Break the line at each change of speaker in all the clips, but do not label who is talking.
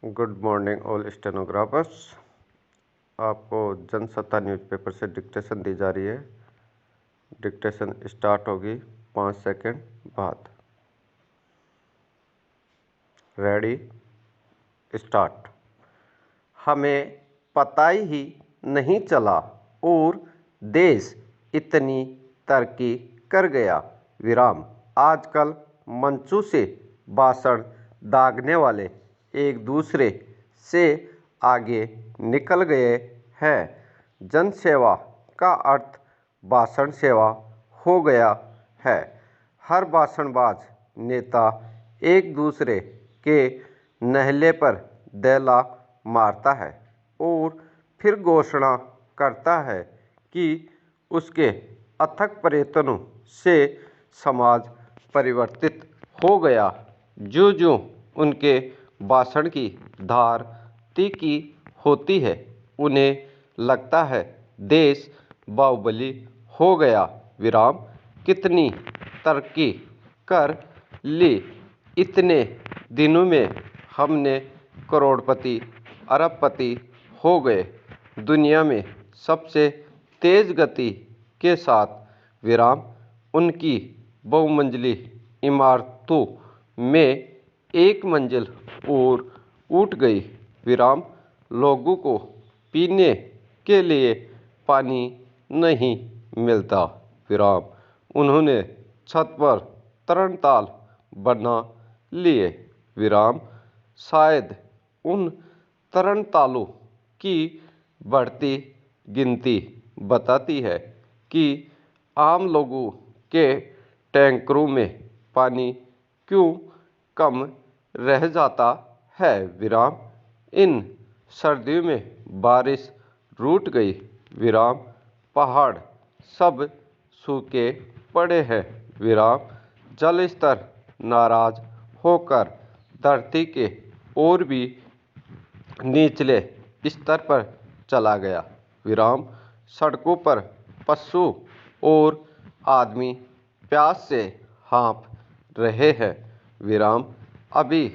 Good morning all stenographers. आपको Jansatta newspaper से dictation दी जा रही है। डिक्टेशन स्टार्ट होगी 5 सेकंड बाद। Ready, start. हमें पता ही नहीं चला और देश इतनी तरक्की कर गया। विराम। आजकल मंचों से भाषण दागने वाले एक दूसरे से आगे निकल गए हैं। जनसेवा का अर्थ भाषण सेवा हो गया है। हर भाषणबाज नेता एक दूसरे के नहले पर दैला मारता है और फिर घोषणा करता है कि उसके अथक प्रयत्नों से समाज परिवर्तित हो गया। जो उनके भाषण की धार तीखी होती है, उन्हें लगता है देश बाहुबली हो गया। विराम। कितनी तरक्की कर ली। इतने दिनों में हमने करोड़पति अरबपति हो गए। दुनिया में सबसे तेज गति के साथ। विराम। उनकी बहुमंजिली इमारतों में एक मंजिल और उठ गई। विराम। लोगों को पीने के लिए पानी नहीं मिलता। विराम। उन्होंने छत पर तरणताल बना लिए। विराम। शायद उन तरणतालों की बढ़ती गिनती बताती है कि आम लोगों के टैंकरों में पानी क्यों कम रह जाता है। विराम। इन सर्दियों में बारिश रूठ गई। विराम। पहाड़ सब सूखे पड़े हैं। विराम। जल स्तर नाराज होकर धरती के और भी निचले स्तर पर चला गया। विराम। सड़कों पर पशु और आदमी प्यास से हाँफ रहे हैं। विराम। अभी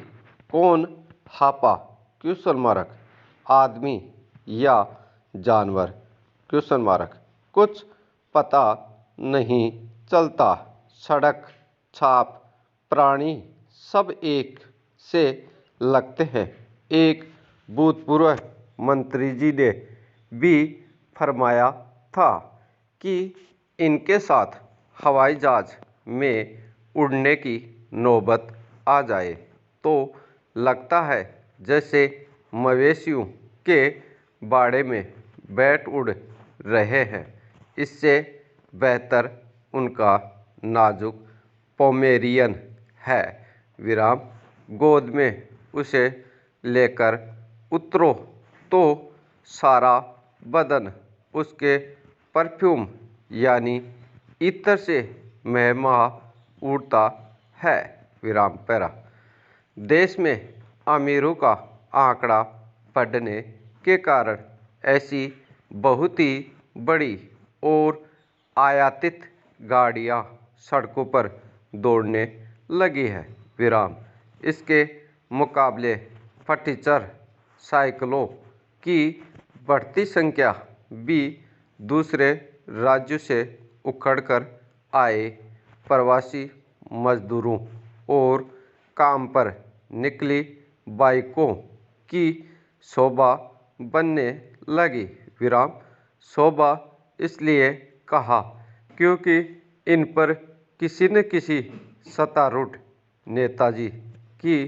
कौन हापा? Question mark. आदमी या जानवर? Question mark. कुछ पता नहीं चलता। सड़क, छाप, प्राणी सब एक से लगते हैं। एक भूतपूर्व मंत्री जी ने भी फरमाया था कि इनके साथ हवाई जहाज में उड़ने की नौबत आ जाए तो लगता है जैसे मवेशियों के बाड़े में बैठ उड़ रहे हैं। इससे बेहतर उनका नाजुक पोमेरियन है। विराम। गोद में उसे लेकर उतरो तो सारा बदन उसके परफ्यूम यानी इत्र से महमा उड़ता है। विराम। पैरा। देश में अमीरों का आंकड़ा बढ़ने के कारण ऐसी बहुत ही बड़ी और आयातित गाड़ियां सड़कों पर दौड़ने लगी है। विराम। इसके मुकाबले फटीचर साइकिलों की बढ़ती संख्या भी दूसरे राज्यों से उखड़कर आए प्रवासी मजदूरों और काम पर निकली बाइकों की शोभा बनने लगी। विराम। शोभा इसलिए कहा क्योंकि इन पर किसी न किसी सत्तारूढ़ नेताजी की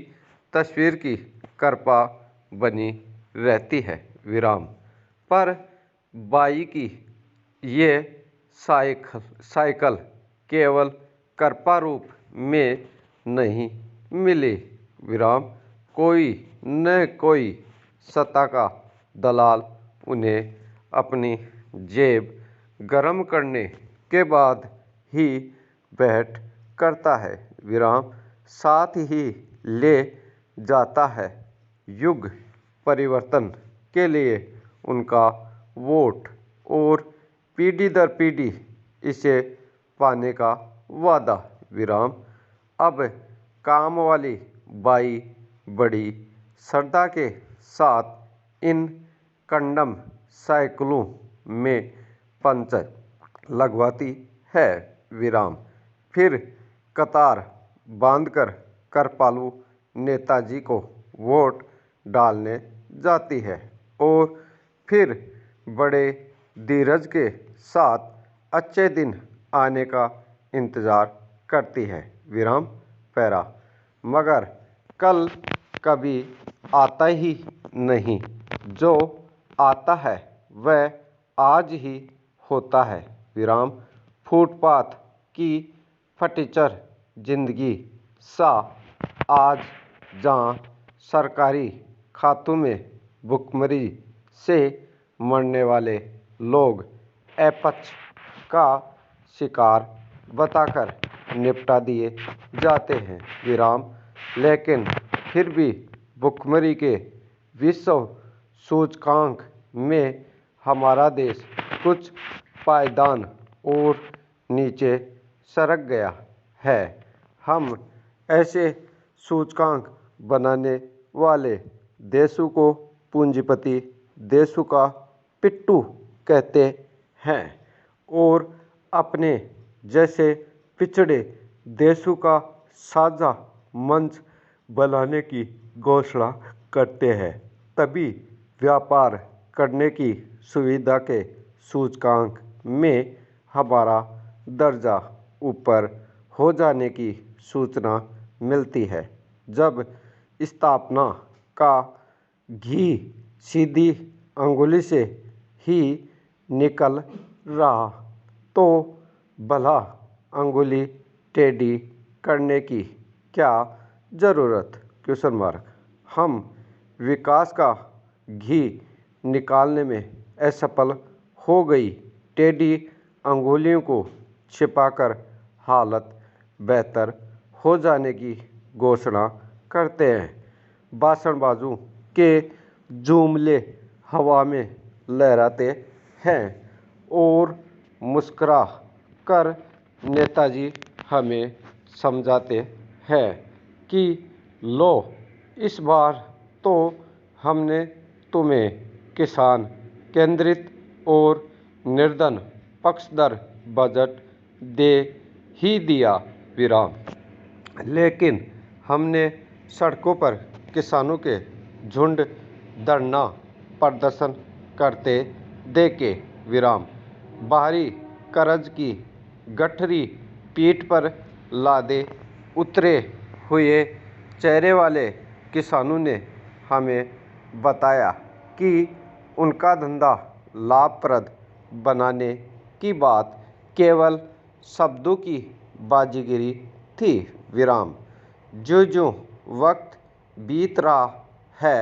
तस्वीर की कृपा बनी रहती है। विराम। पर बाई की ये साइकिल केवल कृपा रूप में नहीं मिली। विराम। कोई न कोई सत्ता का दलाल उन्हें अपनी जेब गरम करने के बाद ही भेंट करता है। विराम। साथ ही ले जाता है। युग परिवर्तन के लिए उनका वोट और पीढ़ी दर पीढ़ी इसे पाने का वादा। विराम। अब काम वाली बाई बड़ी श्रद्धा के साथ इन कंडम साइकिलों में पंचर लगवाती है। विराम। फिर कतार बांधकर कृपालु नेताजी को वोट डालने जाती है और फिर बड़े धीरज के साथ अच्छे दिन आने का इंतज़ार करती है। विराम पैरा। मगर कल कभी आता ही नहीं, जो आता है वह आज ही होता है। विराम। फुटपाथ की फटीचर जिंदगी सा आज जहाँ सरकारी खातों में भुखमरी से मरने वाले लोग अपच का शिकार बताकर निपटा दिए जाते हैं। विराम। लेकिन फिर भी भुखमरी के विश्व सूचकांक में हमारा देश कुछ पायदान और नीचे सरक गया है। हम ऐसे सूचकांक बनाने वाले देशों को पूंजीपति देशों का पिट्ठू कहते हैं और अपने जैसे पिछड़े देशों का साझा मंच बनाने की घोषणा करते हैं। तभी व्यापार करने की सुविधा के सूचकांक में हमारा दर्जा ऊपर हो जाने की सूचना मिलती है। जब स्थापना का घी सीधी अंगुली से ही निकल रहा तो भला अंगुली टेढ़ी करने की क्या ज़रूरत? Question mark. हम विकास का घी निकालने में असफल हो गई टेढ़ी अंगुलियों को छिपाकर हालत बेहतर हो जाने की घोषणा करते हैं। भाषणबाजों के जुमले हवा में लहराते हैं और मुस्कुरा कर नेताजी हमें समझाते हैं कि लो, इस बार तो हमने तुम्हें किसान केंद्रित और निर्धन पक्षधर बजट दे ही दिया। विराम। लेकिन हमने सड़कों पर किसानों के झुंड धरना प्रदर्शन करते देखे। विराम। बाहरी कर्ज की गठरी पीठ पर लादे उतरे हुए चेहरे वाले किसानों ने हमें बताया कि उनका धंधा लाभप्रद बनाने की बात केवल शब्दों की बाजीगरी थी। विराम। जो वक्त बीत रहा है,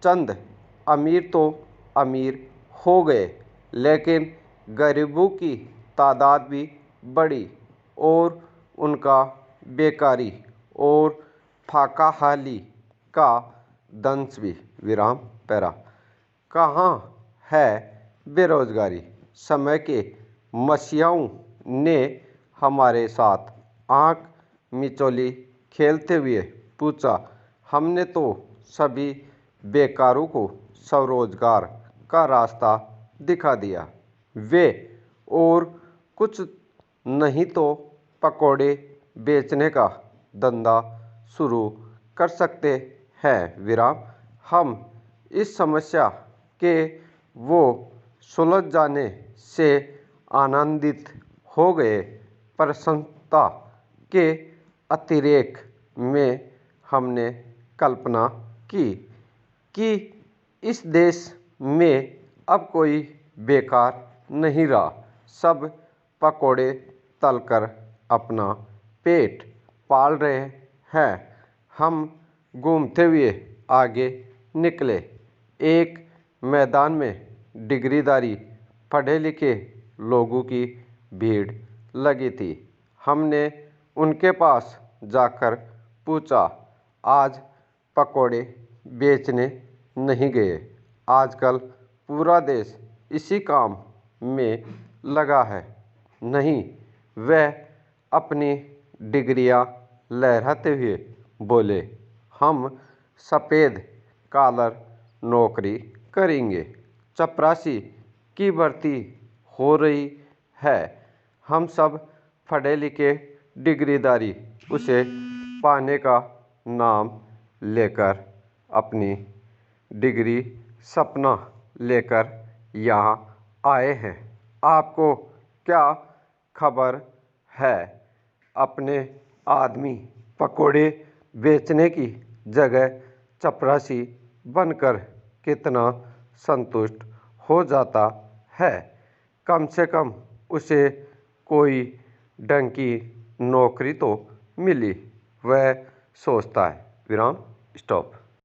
चंद अमीर तो अमीर हो गए, लेकिन गरीबों की तादाद भी बढ़ी और उनका बेकारी और फाकाहाली का दंश भी। विराम पैरा। कहाँ है बेरोजगारी? समय के मसीहाओं ने हमारे साथ आंख मिचौली खेलते हुए पूछा। हमने तो सभी बेकारों को स्वरोजगार का रास्ता दिखा दिया। वे और कुछ नहीं तो पकौड़े बेचने का धंधा शुरू कर सकते हैं। विराम। हम इस समस्या के वो सुलझ जाने से आनंदित हो गए। प्रसन्नता के अतिरेक में हमने कल्पना की कि इस देश में अब कोई बेकार नहीं रहा। सब पकौड़े तलकर अपना पेट पाल रहे हैं। हम घूमते हुए आगे निकले। एक मैदान में डिग्रीधारी पढ़े लिखे लोगों की भीड़ लगी थी। हमने उनके पास जाकर पूछा, आज पकौड़े बेचने नहीं गए? आजकल पूरा देश इसी काम में लगा है। नहीं, वह अपनी डिग्रियां लहराते हुए बोले। हम सफ़ेद कॉलर नौकरी करेंगे। चपरासी की भर्ती हो रही है। हम सब पढ़े लिखे डिग्रीदारी उसे पाने का नाम लेकर अपनी डिग्री सपना लेकर यहाँ आए हैं। आपको क्या खबर है? अपने आदमी पकोड़े बेचने की जगह चपरासी बनकर कितना संतुष्ट हो जाता है। कम से कम उसे कोई ढंग की नौकरी तो मिली, वह सोचता है। विराम, स्टॉप।